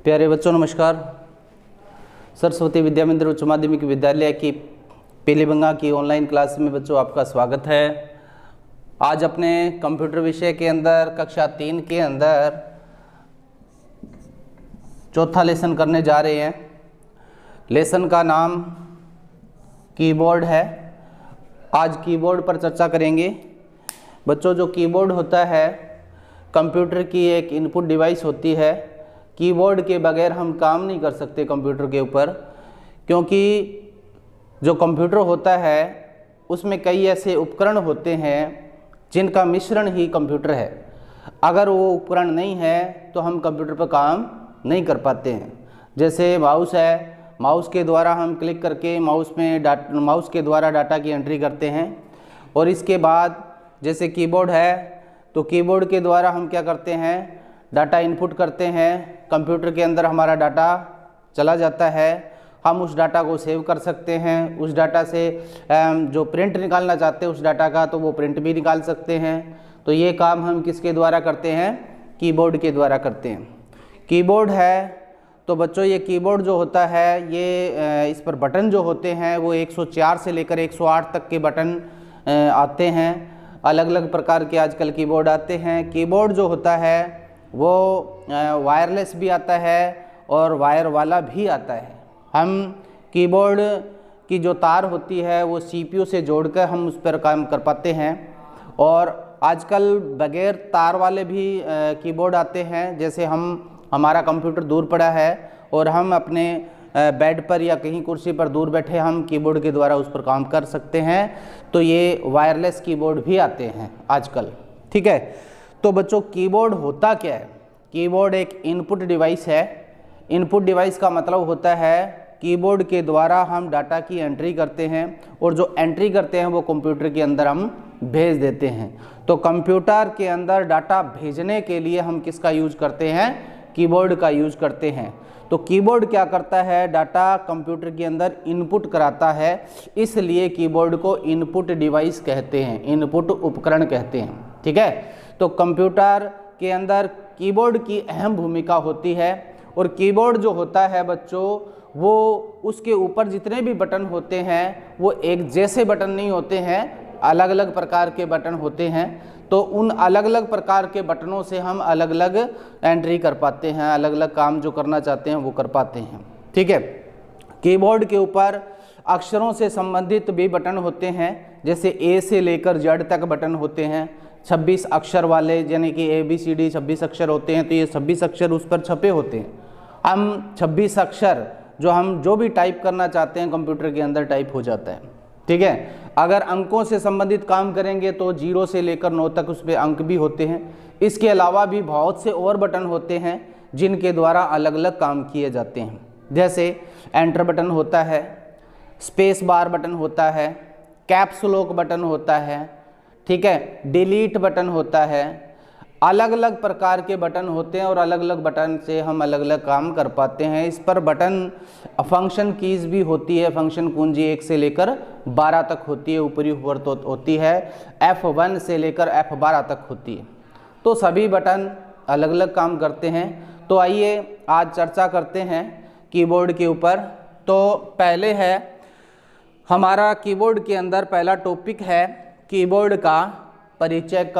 प्यारे बच्चों नमस्कार। सरस्वती विद्या मंदिर उच्च माध्यमिक विद्यालय की पहली बंगा की ऑनलाइन क्लास में बच्चों आपका स्वागत है। आज अपने कंप्यूटर विषय के अंदर कक्षा 3 के अंदर चौथा लेसन करने जा रहे हैं। लेसन का नाम कीबोर्ड है। आज कीबोर्ड पर चर्चा करेंगे। बच्चों, जो कीबोर्ड होता है कंप्यूटर की एक इनपुट डिवाइस होती है। कीबोर्ड के बगैर हम काम नहीं कर सकते कंप्यूटर के ऊपर, क्योंकि जो कंप्यूटर होता है उसमें कई ऐसे उपकरण होते हैं जिनका मिश्रण ही कंप्यूटर है। अगर वो उपकरण नहीं है तो हम कंप्यूटर पर काम नहीं कर पाते हैं। जैसे माउस है, माउस के द्वारा हम क्लिक करके माउस के द्वारा डाटा की एंट्री करते हैं। और इसके बाद जैसे कीबोर्ड है तो कीबोर्ड के द्वारा हम क्या करते हैं, डाटा इनपुट करते हैं। कंप्यूटर के अंदर हमारा डाटा चला जाता है। हम उस डाटा को सेव कर सकते हैं। उस डाटा से जो प्रिंट निकालना चाहते हैं उस डाटा का, तो वो प्रिंट भी निकाल सकते हैं। तो ये काम हम किसके द्वारा करते हैं? कीबोर्ड के द्वारा करते हैं। कीबोर्ड है तो बच्चों ये कीबोर्ड जो होता है ये इस पर बटन जो होते हैं वो 104 से लेकर 108 तक के बटन आते हैं। अलग अलग प्रकार के आजकल कीबोर्ड आते हैं। कीबोर्ड जो होता है वो वायरलेस भी आता है और वायर वाला भी आता है। हम कीबोर्ड की जो तार होती है वो सीपीयू से जोड़कर हम उस पर काम कर पाते हैं। और आजकल बगैर तार वाले भी कीबोर्ड आते हैं। जैसे हमारा कंप्यूटर दूर पड़ा है और हम अपने बेड पर या कहीं कुर्सी पर दूर बैठे हम कीबोर्ड के द्वारा उस पर काम कर सकते हैं। तो ये वायरलेस कीबोर्ड भी आते हैं आजकल। ठीक है, तो बच्चों कीबोर्ड होता क्या है? कीबोर्ड एक इनपुट डिवाइस है। इनपुट डिवाइस का मतलब होता है कीबोर्ड के द्वारा हम डाटा की एंट्री करते हैं और जो एंट्री करते हैं वो कंप्यूटर के अंदर हम भेज देते हैं। तो कंप्यूटर के अंदर डाटा भेजने के लिए हम किसका यूज करते हैं? कीबोर्ड का यूज करते हैं। तो कीबोर्ड क्या करता है? डाटा कंप्यूटर के अंदर इनपुट कराता है, इसलिए कीबोर्ड को इनपुट डिवाइस कहते हैं, इनपुट उपकरण कहते हैं। ठीक है, तो कंप्यूटर के अंदर कीबोर्ड की अहम भूमिका होती है। और कीबोर्ड जो होता है बच्चों वो उसके ऊपर जितने भी बटन होते हैं वो एक जैसे बटन नहीं होते हैं, अलग अलग प्रकार के बटन होते हैं। तो उन अलग अलग प्रकार के बटनों से हम अलग अलग एंट्री कर पाते हैं, अलग अलग काम जो करना चाहते हैं वो कर पाते हैं। ठीक है, कीबोर्ड के ऊपर अक्षरों से संबंधित भी बटन होते हैं। जैसे ए से लेकर जेड तक बटन होते हैं, 26 अक्षर वाले, यानी कि ABCD 26 अक्षर होते हैं। तो ये 26 अक्षर उस पर छपे होते हैं। हम 26 अक्षर हम जो भी टाइप करना चाहते हैं कंप्यूटर के अंदर टाइप हो जाता है। ठीक है, अगर अंकों से संबंधित काम करेंगे तो 0 से लेकर 9 तक उस पर अंक भी होते हैं। इसके अलावा भी बहुत से और बटन होते हैं जिनके द्वारा अलग अलग काम किए जाते हैं। जैसे एंटर बटन होता है, स्पेस बार बटन होता है, कैप्स लॉक बटन होता है, ठीक है, डिलीट बटन होता है। अलग अलग प्रकार के बटन होते हैं और अलग अलग बटन से हम अलग अलग काम कर पाते हैं। इस पर बटन फंक्शन कीज भी होती है। फंक्शन कुंजी 1 से लेकर 12 तक होती है, ऊपरी ऊपर तो होती है। F1 से लेकर F12 तक होती है। तो सभी बटन अलग अलग काम करते हैं। तो आइए आज चर्चा करते हैं कीबोर्ड के ऊपर। तो पहले है हमारा कीबोर्ड के अंदर पहला टॉपिक है कीबोर्ड का परिचय,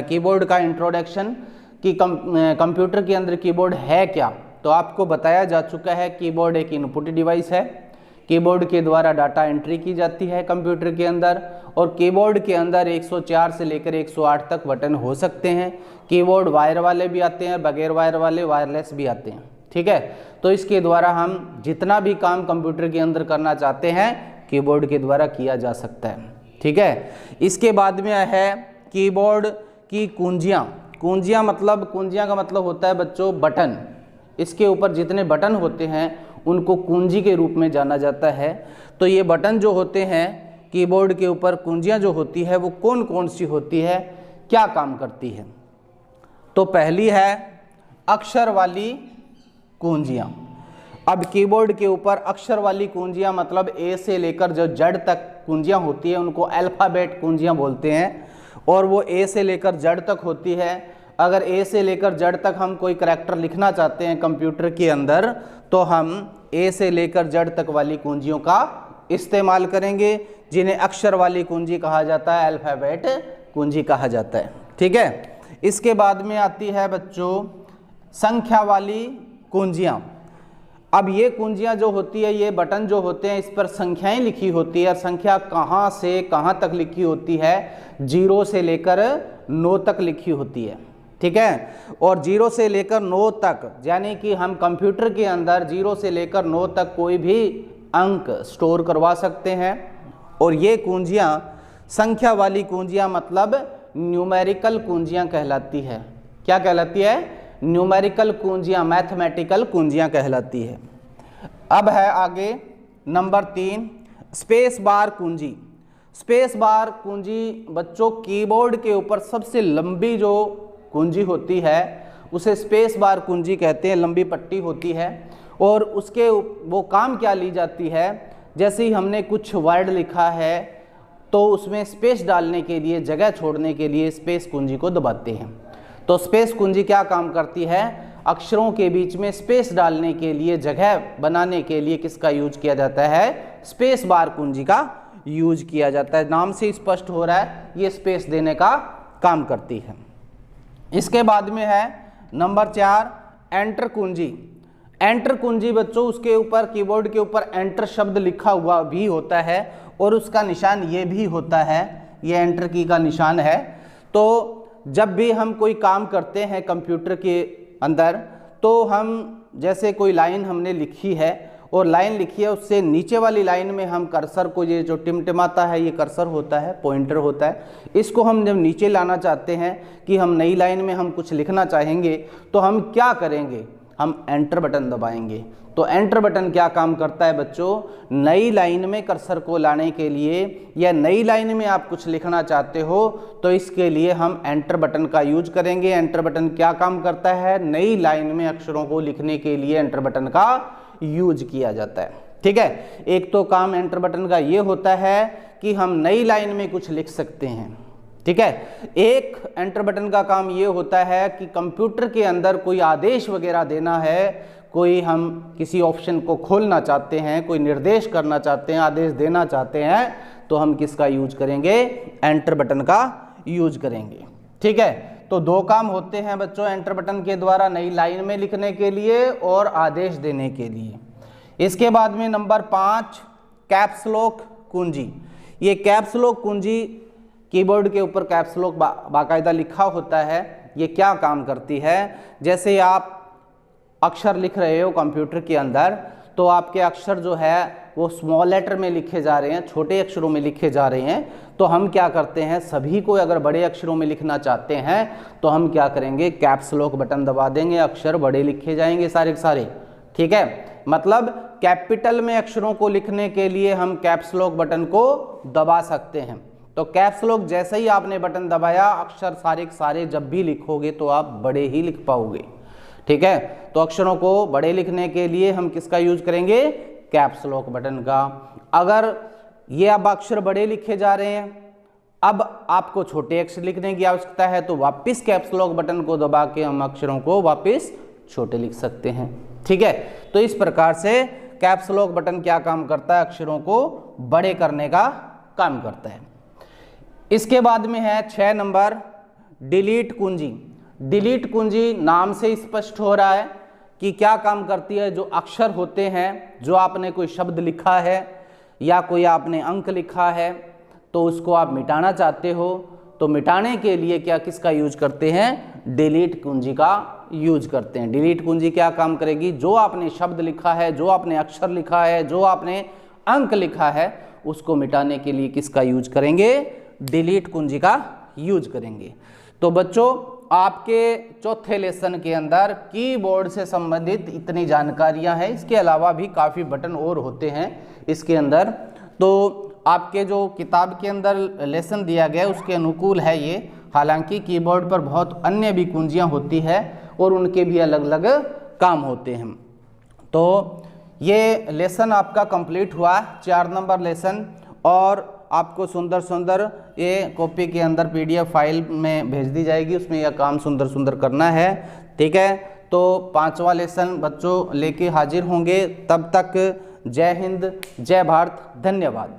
कीबोर्ड का इंट्रोडक्शन कि कंप्यूटर के अंदर कीबोर्ड है क्या। तो आपको बताया जा चुका है कीबोर्ड एक इनपुट डिवाइस है। कीबोर्ड के द्वारा डाटा एंट्री की जाती है कंप्यूटर के अंदर। और कीबोर्ड के अंदर 104 से लेकर 108 तक बटन हो सकते हैं। कीबोर्ड वायर वाले भी आते हैं, बगैर वायर वाले वायरलेस भी आते हैं। ठीक है, तो इसके द्वारा हम जितना भी काम कंप्यूटर के अंदर करना चाहते हैं कीबोर्ड के द्वारा किया जा सकता है। ठीक है, इसके बाद में है कीबोर्ड की कुंजियाँ। कुंजियाँ का मतलब होता है बच्चों बटन। इसके ऊपर जितने बटन होते हैं उनको कुंजी के रूप में जाना जाता है। तो ये बटन जो होते हैं कीबोर्ड के ऊपर, कुंजियाँ जो होती है वो कौन कौन सी होती है, क्या काम करती है? तो पहली है अक्षर वाली कुंजियाँ। अब कीबोर्ड के ऊपर अक्षर वाली कुंजियाँ मतलब A से लेकर जो Z तक कुंजियाँ होती है उनको अल्फ़ाबेट कुंजियाँ बोलते हैं। और वो A से लेकर Z तक होती है। अगर ए से लेकर जेड तक हम कोई करैक्टर लिखना चाहते हैं कंप्यूटर के अंदर, तो हम ए से लेकर जेड तक वाली कुंजियों का इस्तेमाल करेंगे, जिन्हें अक्षर वाली कुंजी कहा जाता है, अल्फ़ाबेट कुंजी कहा जाता है। ठीक है, इसके बाद में आती है बच्चों संख्या वाली कुंजियाँ। अब ये कुंजियाँ जो होती है, ये बटन जो होते हैं, इस पर संख्याएं लिखी होती है, और संख्या कहाँ से कहाँ तक लिखी होती है, 0 से लेकर 9 तक लिखी होती है। ठीक है, और 0 से लेकर 9 तक, यानी कि हम कंप्यूटर के अंदर 0 से लेकर 9 तक कोई भी अंक स्टोर करवा सकते हैं। और ये कुंजियाँ संख्या वाली कुंजियाँ मतलब न्यूमेरिकल कुंजियाँ कहलाती है। क्या कहलाती है? न्यूमेरिकल कुंजियाँ, मैथमेटिकल कुंजियाँ कहलाती है। अब है आगे नंबर 3 स्पेस बार कुंजी। स्पेस बार कुंजी बच्चों कीबोर्ड के ऊपर सबसे लंबी जो कुंजी होती है उसे स्पेस बार कुंजी कहते हैं, लंबी पट्टी होती है। और उसके वो काम क्या ली जाती है, जैसे ही हमने कुछ वर्ड लिखा है तो उसमें स्पेस डालने के लिए, जगह छोड़ने के लिए स्पेस कुंजी को दबाते हैं। तो स्पेस कुंजी क्या काम करती है, अक्षरों के बीच में स्पेस डालने के लिए, जगह बनाने के लिए किसका यूज किया जाता है, स्पेस बार कुंजी का यूज किया जाता है। नाम से स्पष्ट हो रहा है ये स्पेस देने का काम करती है। इसके बाद में है नंबर 4 एंटर कुंजी। एंटर कुंजी बच्चों उसके ऊपर, कीबोर्ड के ऊपर एंटर शब्द लिखा हुआ भी होता है और उसका निशान ये भी होता है, ये एंटर की का निशान है। तो जब भी हम कोई काम करते हैं कंप्यूटर के अंदर, तो हम जैसे कोई लाइन हमने लिखी है और लाइन लिखी है, उससे नीचे वाली लाइन में हम कर्सर को, ये जो टिमटिमाता है ये कर्सर होता है, पॉइंटर होता है, इसको हम जब नीचे लाना चाहते हैं कि हम नई लाइन में हम कुछ लिखना चाहेंगे, तो हम क्या करेंगे, हम एंटर बटन दबाएंगे। तो एंटर बटन क्या काम करता है बच्चों, नई लाइन में कर्सर को लाने के लिए, या नई लाइन में आप कुछ लिखना चाहते हो तो इसके लिए हम एंटर बटन का यूज करेंगे। एंटर बटन क्या काम करता है, नई लाइन में अक्षरों को लिखने के लिए एंटर बटन का यूज किया जाता है। ठीक है, एक तो काम एंटर बटन का ये होता है कि हम नई लाइन में कुछ लिख सकते हैं। ठीक है, एक एंटर बटन का काम ये होता है कि कंप्यूटर के अंदर कोई आदेश वगैरह देना है, कोई हम किसी ऑप्शन को खोलना चाहते हैं, कोई निर्देश करना चाहते हैं, आदेश देना चाहते हैं, तो हम किसका यूज करेंगे, एंटर बटन का यूज करेंगे। ठीक है, तो 2 काम होते हैं बच्चों एंटर बटन के द्वारा, नई लाइन में लिखने के लिए और आदेश देने के लिए। इसके बाद में नंबर 5 कैप्स लॉक कुंजी। ये कैप्स लॉक कुंजी कीबोर्ड के ऊपर कैप्स लॉक बाकायदा लिखा होता है। ये क्या काम करती है, जैसे आप अक्षर लिख रहे हो कंप्यूटर के अंदर, तो आपके अक्षर जो है वो स्मॉल लेटर में लिखे जा रहे हैं, छोटे अक्षरों में लिखे जा रहे हैं, तो हम क्या करते हैं, सभी को अगर बड़े अक्षरों में लिखना चाहते हैं तो हम क्या करेंगे, कैप्स लॉक बटन दबा देंगे, अक्षर बड़े लिखे जाएंगे सारे के सारे। ठीक है, मतलब कैपिटल में अक्षरों को लिखने के लिए हम कैप्स लॉक बटन को दबा सकते हैं। तो कैप्स लॉक जैसे ही आपने बटन दबाया, अक्षर सारे के सारे जब भी लिखोगे तो आप बड़े ही लिख पाओगे। ठीक है, तो अक्षरों को बड़े लिखने के लिए हम किसका यूज करेंगे, कैप्स लॉक बटन का। अगर ये अब अक्षर बड़े लिखे जा रहे हैं, अब आपको छोटे अक्षर लिखने की आवश्यकता है, तो वापस कैप्स लॉक बटन को दबा के हम अक्षरों को वापस छोटे लिख सकते हैं। ठीक है, तो इस प्रकार से कैप्स लॉक बटन क्या काम करता है, अक्षरों को बड़े करने का काम करता है। इसके बाद में है 6 नंबर डिलीट कुंजी। डिलीट कुंजी नाम से स्पष्ट हो रहा है कि क्या काम करती है। जो अक्षर होते हैं, जो आपने कोई शब्द लिखा है या कोई आपने अंक लिखा है, तो उसको आप मिटाना चाहते हो, तो मिटाने के लिए क्या किसका यूज करते हैं, डिलीट कुंजी का यूज करते हैं। डिलीट कुंजी क्या काम करेगी, जो आपने शब्द लिखा है, जो आपने अक्षर लिखा है, जो आपने अंक लिखा है, उसको मिटाने के लिए किसका यूज करेंगे, डिलीट कुंजी का यूज करेंगे। तो बच्चों आपके चौथे लेसन के अंदर कीबोर्ड से संबंधित इतनी जानकारियां हैं। इसके अलावा भी काफ़ी बटन और होते हैं इसके अंदर। तो आपके जो किताब के अंदर लेसन दिया गया है उसके अनुकूल है ये। हालांकि कीबोर्ड पर बहुत अन्य भी कुंजियां होती है और उनके भी अलग अलग काम होते हैं। तो ये लेसन आपका कंप्लीट हुआ 4 नंबर लेसन। और आपको सुंदर सुंदर ये कॉपी के अंदर PDF फाइल में भेज दी जाएगी, उसमें यह काम सुंदर सुंदर करना है। ठीक है, तो 5वां लेसन बच्चों लेके हाजिर होंगे। तब तक जय हिंद, जय भारत, धन्यवाद।